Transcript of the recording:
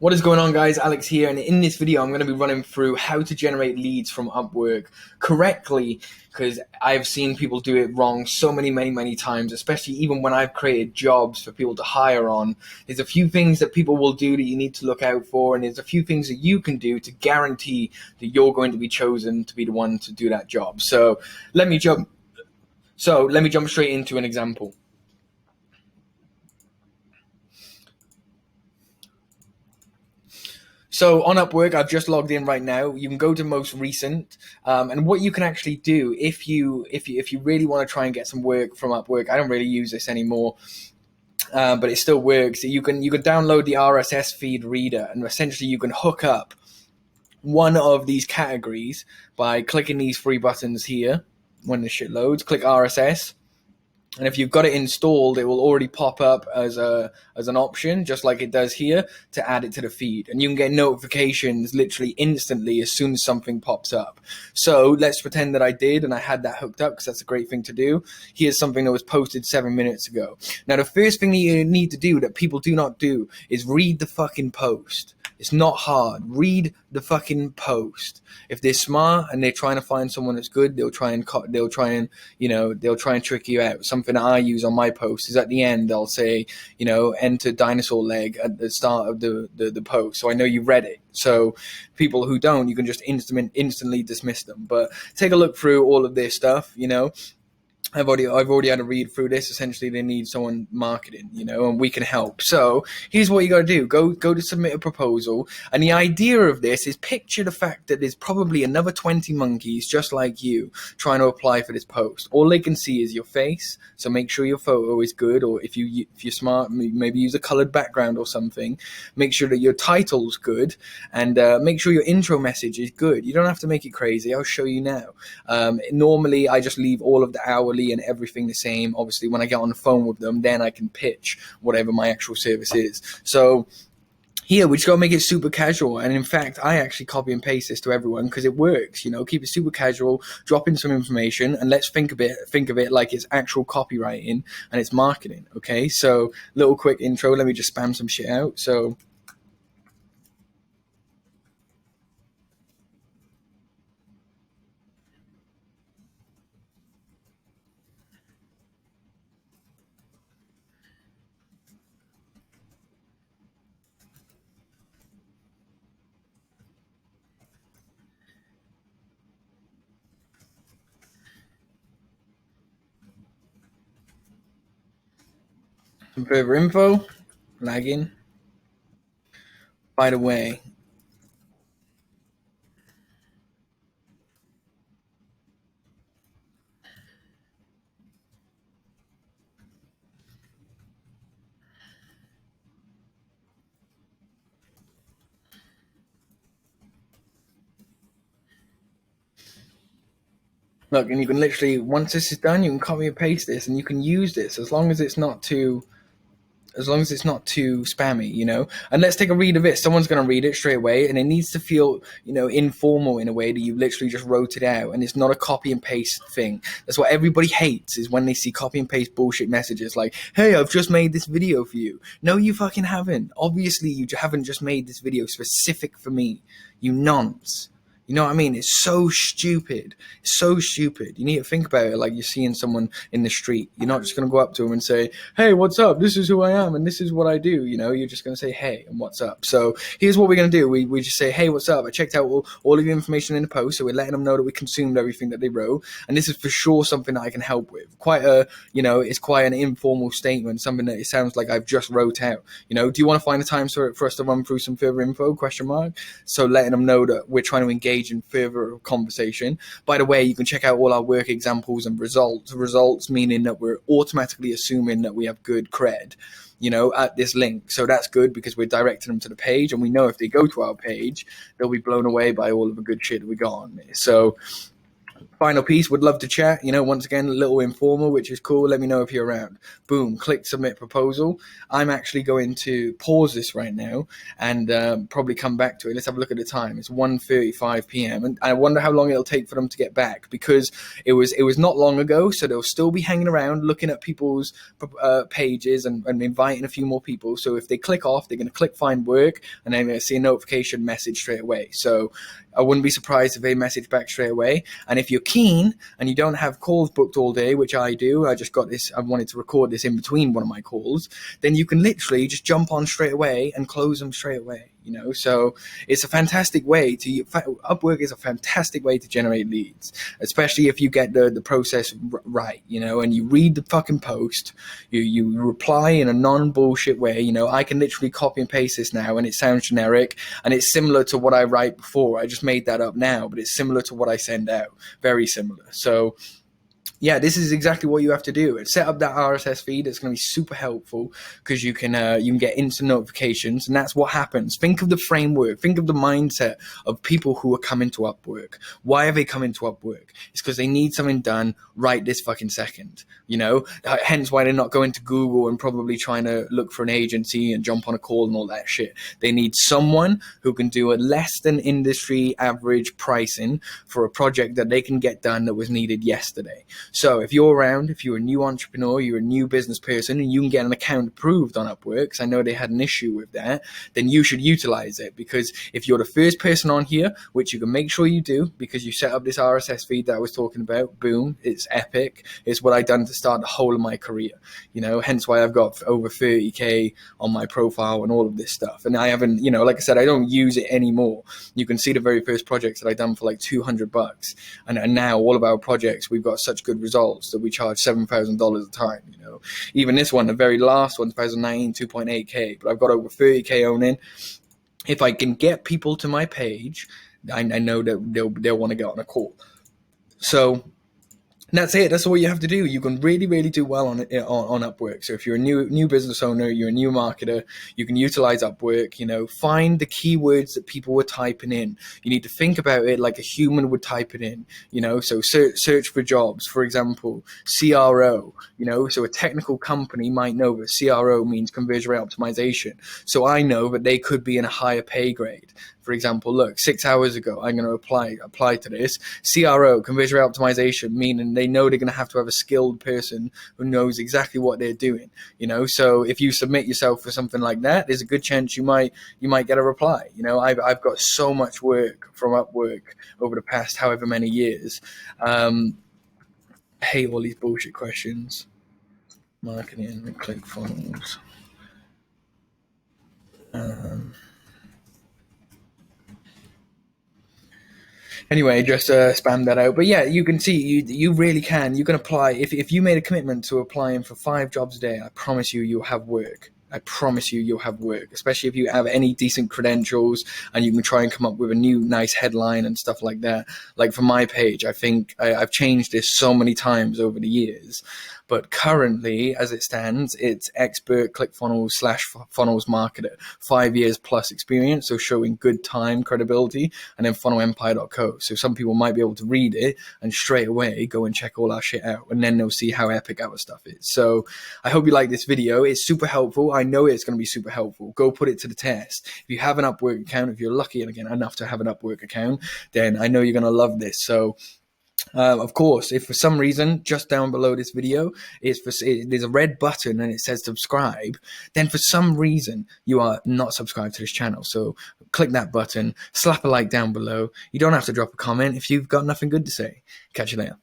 What is going on, guys? Alex here, and in this video I'm going to be running through how to generate leads from Upwork correctly, because I've seen people do it wrong so many times, especially even when I've created jobs for people to hire on. There's a few things that people will do that you need to look out for, and there's a few things that you can do to guarantee that you're going to be chosen to be the one to do that job. So let me jump straight into an example. So on Upwork, I've just logged in right now. You can go to most recent, and what you can actually do if you really want to try and get some work from Upwork. I don't really use this anymore, but it still works. You can download the RSS feed reader, and essentially you can hook up one of these categories by clicking these three buttons here. When the shit loads, click RSS. And if you've got it installed, it will already pop up as an option, just like it does here, to add it to the feed. And you can get notifications literally instantly as soon as something pops up. So let's pretend that I did and I had that hooked up, because that's a great thing to do. Here's something that was posted 7 minutes ago. Now, the first thing that you need to do that people do not do is read the fucking post. It's not hard. Read the fucking post. If they're smart and they're trying to find someone that's good, they'll try and trick you out. Something that I use on my post is at the end, I'll say, enter dinosaur leg at the start of the post. So I know you read it. So people who don't, you can just instantly dismiss them. But take a look through all of this stuff, I've already had to read through this. Essentially, they need someone marketing, and we can help. So here's what you got to do. Go to submit a proposal. And the idea of this is, picture the fact that there's probably another 20 monkeys just like you trying to apply for this post. All they can see is your face. So make sure your photo is good, or if you're smart, maybe use a colored background or something. Make sure that your title's good, and make sure your intro message is good. You don't have to make it crazy. I'll show you now. Normally, I just leave all of the hourly and everything the same. Obviously, when I get on the phone with them, then I can pitch whatever my actual service is. So here we just got to make it super casual. And in fact, I actually copy and paste this to everyone because it works. Keep it super casual, drop in some information, and let's think of it like it's actual copywriting and it's marketing. Okay, so little quick intro. Let me just spam some shit out. So some further info, lagging. By the way, look, and you can literally, once this is done, you can copy and paste this, and you can use this as long as it's not too spammy, And let's take a read of it. Someone's going to read it straight away, and it needs to feel, informal in a way that you literally just wrote it out, and it's not a copy and paste thing. That's what everybody hates, is when they see copy and paste bullshit messages like, hey, I've just made this video for you. No, you fucking haven't. Obviously, you haven't just made this video specific for me. You nonce. You know what I mean? It's so stupid. It's so stupid. You need to think about it like you're seeing someone in the street. You're not just going to go up to them and say, hey, what's up? This is who I am and this is what I do. You're just going to say, hey, and what's up? So here's what we're going to do. We just say, hey, what's up? I checked out all of the information in the post. So we're letting them know that we consumed everything that they wrote. And this is for sure something that I can help with. It's quite an informal statement, something that it sounds like I've just wrote out. Do you want to find a time for us to run through some further info? ? So letting them know that we're trying to engage in further conversation. By the way, you can check out all our work examples and results meaning that we're automatically assuming that we have good cred at this link. So that's good, because we're directing them to the page, and we know if they go to our page, they'll be blown away by all of the good shit that we got on there. So Final piece, would love to chat. Once again, a little informal, which is cool. Let me know if you're around. Boom, click submit proposal. I'm actually going to pause this right now and probably come back to it. Let's have a look at the time. It's 1:35 p.m. and I wonder how long it'll take for them to get back, because it was not long ago, so they'll still be hanging around looking at people's pages and inviting a few more people. So if they click off, they're going to click find work, and then they're going to see a notification message straight away. So I wouldn't be surprised if they message back straight away. And if you're keen and you don't have calls booked all day, which I do, I just got this, I wanted to record this in between one of my calls, then you can literally just jump on straight away and close them straight away. So it's a fantastic way Upwork is a fantastic way to generate leads, especially if you get the process right, and you read the fucking post, you reply in a non-bullshit way. I can literally copy and paste this now and it sounds generic, and it's similar to what I write before. I just made that up now, but it's similar to what I send out, very similar. So yeah, this is exactly what you have to do. Set up that RSS feed. It's going to be super helpful, because you can get instant notifications, and that's what happens. Think of the framework. Think of the mindset of people who are coming to Upwork. Why are they coming to Upwork? It's because they need something done right this fucking second. Hence why they're not going to Google and probably trying to look for an agency and jump on a call and all that shit. They need someone who can do a less than industry average pricing for a project that they can get done that was needed yesterday. So if you're around, if you're a new entrepreneur, you're a new business person, and you can get an account approved on Upwork, because I know they had an issue with that, then you should utilize it. Because if you're the first person on here, which you can make sure you do, because you set up this RSS feed that I was talking about, boom, it's epic. It's what I've done to start the whole of my career, hence why I've got over 30K on my profile and all of this stuff. And I haven't, like I said, I don't use it anymore. You can see the very first projects that I done for like $200. And now all of our projects, we've got such good results that we charge $7,000 a time. Even this one, the very last one, 2019, 2.8K, but I've got over 30K owning. If I can get people to my page, I know that they'll want to get on a call. So that's it. That's all you have to do. You can really, really do well on Upwork. So if you're a new business owner, you're a new marketer, you can utilize Upwork. Find the keywords that people were typing in. You need to think about it like a human would type it in. So search for jobs, for example, CRO. So a technical company might know that CRO means conversion rate optimization. So I know that they could be in a higher pay grade. For example, look, 6 hours ago, I'm going to apply to this. CRO, conversion rate optimization, meaning they know they're going to have a skilled person who knows exactly what they're doing. So if you submit yourself for something like that, there's a good chance you might get a reply. I've got so much work from Upwork over the past however many years. I hate all these bullshit questions. Marketing and Clickfunnels. Anyway, just spam that out. But yeah, you can see you really can. You can apply. If you made a commitment to applying for 5 jobs a day, I promise you'll have work. I promise you'll have work, especially if you have any decent credentials and you can try and come up with a new nice headline and stuff like that. Like for my page, I think I've changed this so many times over the years. But currently, as it stands, it's expert ClickFunnels / funnels marketer, 5 years plus experience, so showing good time credibility, and then funnelempire.co. So some people might be able to read it and straight away go and check all our shit out, and then they'll see how epic our stuff is. So I hope you like this video. It's super helpful. I know it's going to be super helpful. Go put it to the test. If you have an Upwork account, if you're lucky enough to have an Upwork account, then I know you're going to love this. So of course, if for some reason just down below this video there's a red button and it says subscribe, then for some reason you are not subscribed to this channel. So click that button, slap a like down below. You don't have to drop a comment if you've got nothing good to say. Catch you later.